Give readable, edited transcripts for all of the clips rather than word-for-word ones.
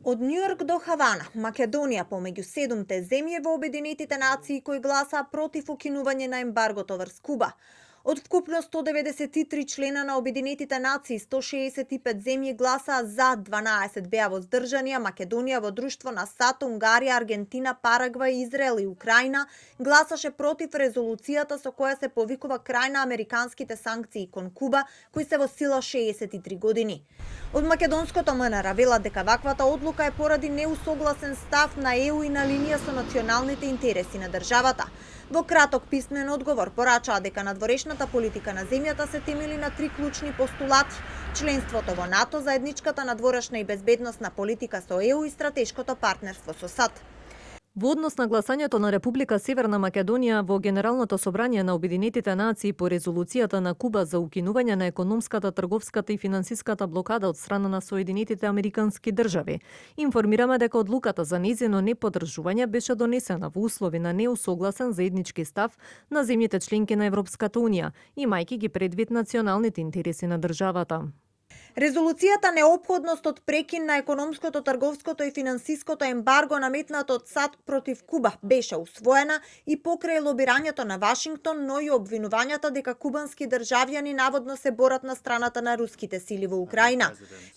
Од Њујорк до Хавана, Македонија помеѓу 7-те земји во Обединетите нации кои гласаа против укинување на ембаргото врз Куба. Од вкупно 193 члена на Обединетите нации, 165 земји гласаа за, 12 беа воздржани, а Македонија во друштво на САД, Унгарија, Аргентина, Парагвај, Израел и Украина гласаше против резолуцијата со која се повикува крај на американските санкции кон Куба, кои се во сила 63 години. Од македонското МНР велат дека ваквата одлука е поради неусогласен став на ЕУ и на линија со националните интереси на државата. Во краток писмен одговор порачаа дека надворешната политика на земјата се темели на 3 клучни постулати: членството во НАТО, заедничката надворешна и безбедносна политика со ЕУ и стратешкото партнерство со САД. Во однос на гласањето на Република Северна Македонија во Генералното собрание на Обединетите нации по резолуцијата на Куба за укинување на економската, трговската и финансиската блокада од страна на Соединетите Американски држави, информираме дека одлуката за нејзино неподржување беше донесена во услови на неусогласен заеднички став на земјите членки на Европската унија, имајќи ги предвид националните интереси на државата. Резолуцијата неопходност од прекин на економското, трговското и финансиското ембарго наметнато од САД против Куба беше усвоена и покрај лобирањето на Вашингтон, но и обвинувањата дека кубански државјани наводно се борат на страната на руските сили во Украина.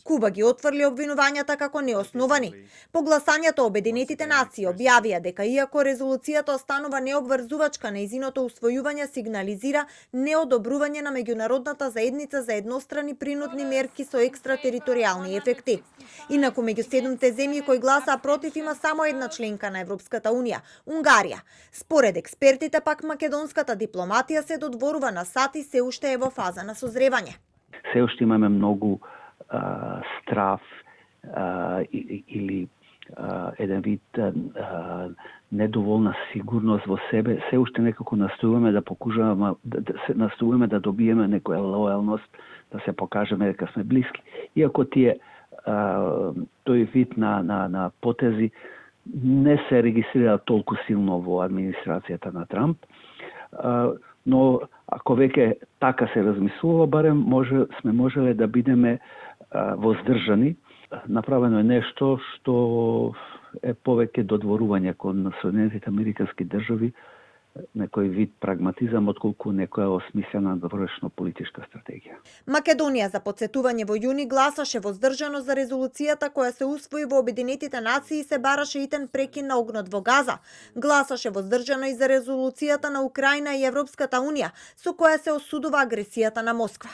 Куба ги отфрли обвинувањата како неосновани. По гласањето Обединетите нации објавија дека иако резолуцијата останува необврзувачка, нејзиното усвојување сигнализира неодобрување на меѓународната заедница за еднострани принудни мерки со екстратериторијални ефекти. Инаку меѓу 7-те земји кои гласаа против има само една членка на Европската унија, Унгарија. Според експертите пак македонската дипломатија се додворува на САД и се уште е во фаза на созревање. Се уште имаме многу страф или еден вид недоволна сигурност во себе. Се уште некако настојуваме да покажуваме настојуваме да добиеме некоја лојалност, да се покажеме дека сме блиски. Иако тој вид на потези не се регистрира толку силно во администрацијата на Трамп, но ако веќе така се размислува, барем сме можеле да бидеме воздржани. Направено е нешто што е повеќе додворување кон Соединетите Американски држави, некој вид прагматизам, отколку некоја осмислена надворешно политичка стратегија. Македонија за потсетување во јуни гласаше воздржано за резолуцијата која се усвои во Обединетите нации и се бараше итен прекин на огнот во Газа. Гласаше воздржано и за резолуцијата на Украина и Европската унија, со која се осудува агресијата на Москва.